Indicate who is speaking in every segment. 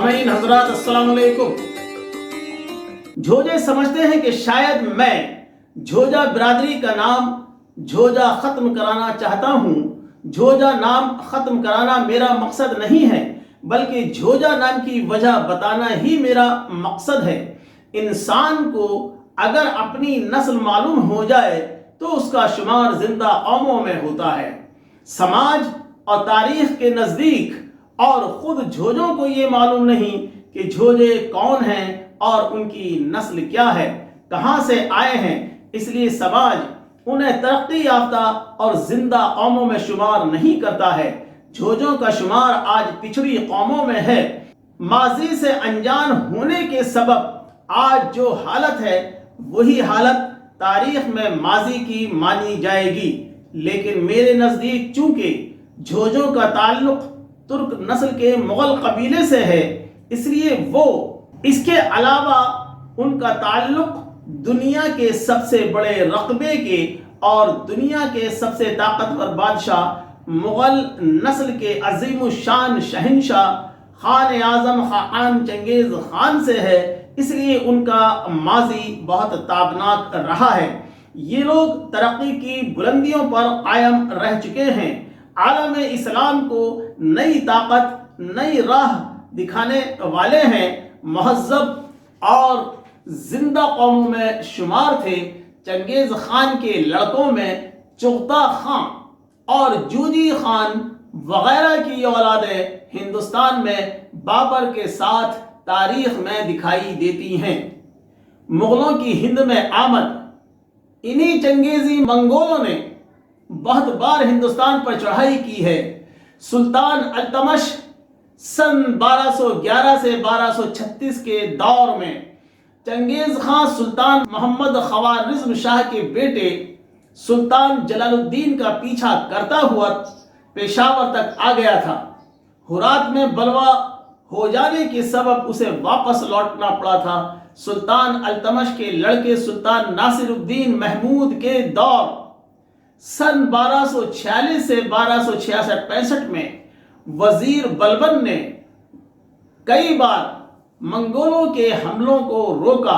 Speaker 1: सामीन हजरात अस्सलाम वालेकुम। झोजे समझते हैं कि शायद मैं झोजा बिरादरी का नाम झोजा खत्म कराना चाहता हूँ। झोजा नाम खत्म कराना मेरा मकसद नहीं है, बल्कि झोजा नाम की वजह बताना ही मेरा मकसद है। इंसान को अगर अपनी नस्ल मालूम हो जाए तो उसका शुमार जिंदा कौमों में होता है। समाज और तारीख के नज़दीक और ख़ुद झोजों को ये मालूम नहीं कि झोजे कौन हैं और उनकी नस्ल क्या है, कहाँ से आए हैं। इसलिए समाज उन्हें तरक्की याफ्ता और जिंदा कौमों में शुमार नहीं करता है। झोजों का शुमार आज पिछड़ी कौमों में है। माजी से अनजान होने के सबब आज जो हालत है वही हालत तारीख में माजी की मानी जाएगी। लेकिन मेरे नज़दीक चूँकि झोजों का ताल्लुक तुर्क नस्ल के मुगल कबीले से है, इसलिए वो इसके अलावा उनका ताल्लुक दुनिया के सबसे बड़े रकबे के और दुनिया के सबसे ताकतवर बादशाह मुगल नस्ल के अजीम शान शहंशाह खान आज़म खान चंगेज़ खान से है। इसलिए उनका माजी बहुत ताबनाक रहा है। ये लोग तरक्की की बुलंदियों पर कायम रह चुके हैं। आलम इस्लाम को नई ताकत नई राह दिखाने वाले हैं। महज़ब और जिंदा कौमों में शुमार थे। चंगेज़ खान के लड़कों में चुग़ता खान और जूजी खान वगैरह की औलादें हिंदुस्तान में बाबर के साथ तारीख में दिखाई देती हैं। मुग़लों की हिंद में आमद इन्हीं चंगेज़ी मंगोलों ने बहुत बार हिंदुस्तान पर चढ़ाई की है। सुल्तान अल्तमश सन 1211 से 1236 के दौर में चंगेज़ खान सुल्तान मोहम्मद ख्वारिज़्म शाह के बेटे सुल्तान जलालुद्दीन का पीछा करता हुआ पेशावर तक आ गया था। हुरात में बलवा हो जाने के सबब उसे वापस लौटना पड़ा था। सुल्तान अल्तमश के लड़के सुल्तान नासिरुद्दीन महमूद के दौर सन 1246 से 1266-65 में वजीर बलबन ने कई बार मंगोलों के हमलों को रोका।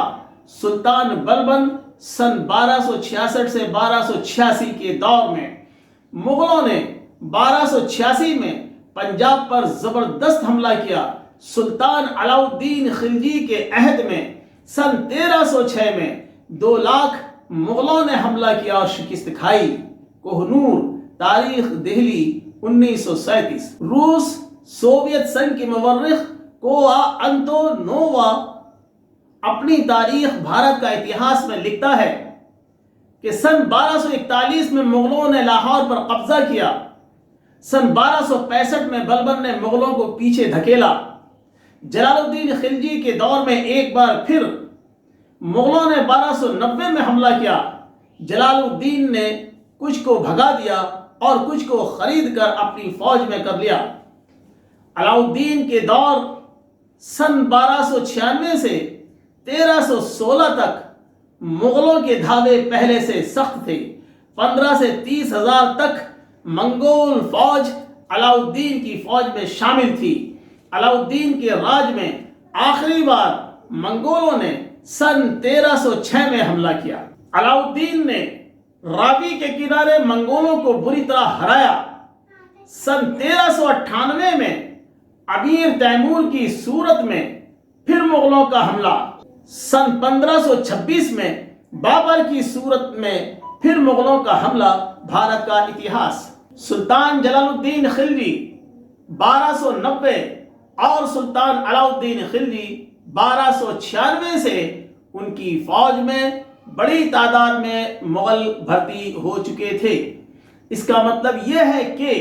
Speaker 1: सुल्तान बलबन सन 1266 से 1286 के दौर में मुगलों ने 1286 में पंजाब पर जबरदस्त हमला किया। सुल्तान अलाउद्दीन खिलजी के अहद में सन 1306 में 2 लाख मुगलों ने हमला किया और शिकस्त खाई। कोहनूर, तारीख दिल्ली 1937। रूस सोवियत संघ के मुवर्रिख कोआ अंतोनोवा अपनी तारीख भारत का इतिहास में लिखता है कि सन 1241 में मुगलों ने लाहौर पर कब्जा किया। सन 1265 में बलबन ने मुगलों को पीछे धकेला। जलालुद्दीन खिलजी के दौर में एक बार फिर मुगलों ने 1290 में हमला किया। जलालुद्दीन ने कुछ को भगा दिया और कुछ को खरीद कर अपनी फौज में कर लिया। अलाउद्दीन के दौर सन 1296 से 1316 तक मुगलों के धावे पहले से सख्त थे। 15 से 30 हजार तक मंगोल फौज अलाउद्दीन की फौज में शामिल थी। अलाउद्दीन के राज में आखिरी बार मंगोलों ने सन 1306 में हमला किया। अलाउद्दीन ने रावी के किनारे मंगोलों को बुरी तरह हराया। सन 1398 में अमीर तैमूर की सूरत में फिर मुगलों का हमला। सन 1526 में बाबर की सूरत में फिर मुगलों का हमला। भारत का इतिहास। सुल्तान जलालुद्दीन खिलजी 1290 और सुल्तान अलाउद्दीन खिलजी 1296 से उनकी फौज में बड़ी तादाद में मुगल भर्ती हो चुके थे। इसका मतलब यह है कि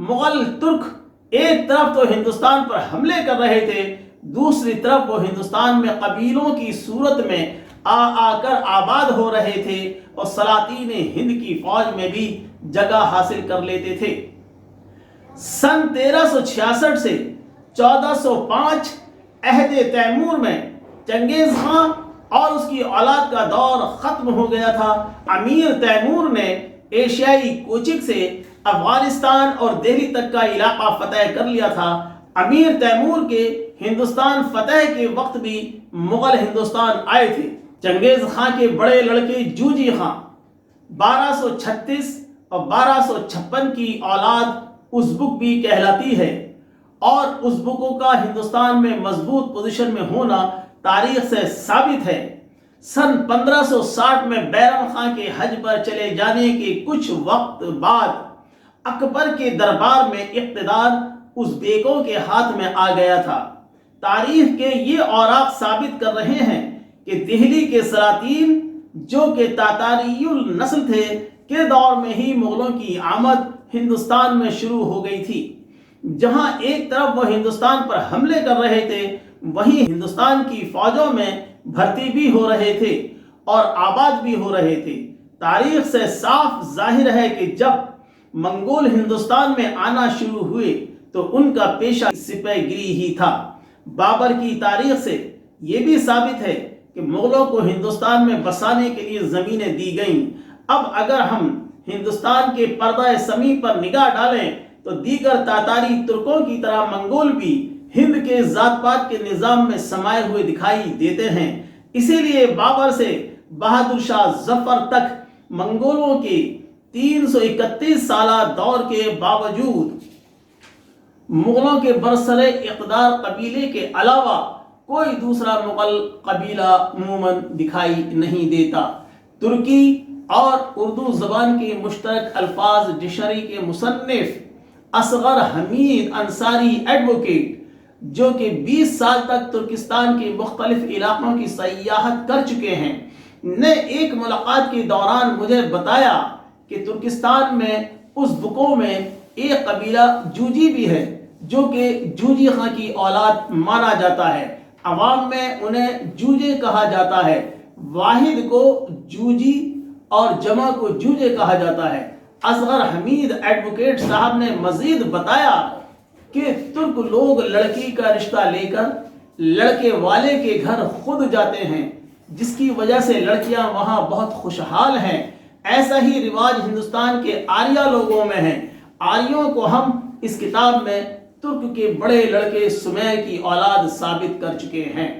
Speaker 1: मुगल तुर्क एक तरफ तो हिंदुस्तान पर हमले कर रहे थे, दूसरी तरफ वो हिंदुस्तान में कबीलों की सूरत में आकर आबाद हो रहे थे और सलातीन हिंद की फौज में भी जगह हासिल कर लेते थे। सन 1366 से 1405 अहद तैमूर में चंगेज़ खान और उसकी औलाद का दौर खत्म हो गया था। अमीर तैमूर ने एशियाई कोचिक से अफगानिस्तान और दिल्ली तक का इलाका फतह कर लिया था। امیر تیمور کے ہندوستان فتح کے وقت بھی مغل ہندوستان آئے تھے۔ چنگیز خان کے بڑے لڑکے جوجی خان 1236 اور 1256 کی اولاد ازبک بھی کہلاتی ہے، اور ازبکوں کا ہندوستان میں مضبوط پوزیشن میں ہونا تاریخ سے ثابت ہے۔ سن 1560 میں بیرم خان کے حج پر چلے جانے کے کچھ وقت بعد اکبر کے دربار میں اقتدار ازبیکوں کے ہاتھ میں آ گیا تھا۔ تاریخ کے یہ اوراق ثابت کر رہے ہیں کہ دہلی کے سلاطین جو کہ تاتاری النسل تھے کے دور میں ہی مغلوں کی آمد ہندوستان میں شروع ہو گئی تھی۔ جہاں ایک طرف وہ ہندوستان پر حملے کر رہے تھے، وہیں ہندوستان کی فوجوں میں بھرتی بھی ہو رہے تھے اور آباد بھی ہو رہے تھے۔ تاریخ سے صاف ظاہر ہے کہ جب منگول ہندوستان میں آنا شروع ہوئے تو ان کا پیشہ سپہ گیری ہی تھا۔ بابر کی تاریخ سے یہ بھی ثابت ہے کہ مغلوں کو ہندوستان میں بسانے کے لیے زمینیں دی گئیں۔ اب اگر ہم ہندوستان کے پردہ سمیع پر نگاہ ڈالیں تو دیگر تاتاری ترکوں کی طرح منگول بھی ہند کے ذات پات کے نظام میں سمائے ہوئے دکھائی دیتے ہیں۔ اسی لیے بابر سے بہادر شاہ ظفر تک منگولوں کے 331 سالہ دور کے باوجود مغلوں کے برسر اقتدار قبیلے کے علاوہ کوئی دوسرا مغل قبیلہ عموماً دکھائی نہیں دیتا۔ ترکی اور اردو زبان کے مشترک الفاظ ڈکشنری کے مصنف اصغر حمید انصاری ایڈوکیٹ، جو کہ 20 سال تک ترکستان کے مختلف علاقوں کی سیاحت کر چکے ہیں، نے ایک ملاقات کے دوران مجھے بتایا کہ ترکستان میں ازبکوں میں ایک قبیلہ جوجی بھی ہے جو کہ جوجی خاں کی اولاد مانا جاتا ہے۔ عوام میں انہیں جوجے کہا جاتا ہے، واحد کو جوجی اور جمع کو جوجے کہا جاتا ہے۔ اصغر حمید ایڈوکیٹ صاحب نے مزید بتایا کہ ترک لوگ لڑکی کا رشتہ لے کر لڑکے والے کے گھر خود جاتے ہیں، جس کی وجہ سے لڑکیاں وہاں بہت خوشحال ہیں۔ ایسا ہی رواج ہندوستان کے آریہ لوگوں میں ہے۔ آریوں کو ہم اس کتاب میں ترک کے بڑے لڑکے سمیع کی اولاد ثابت کر چکے ہیں۔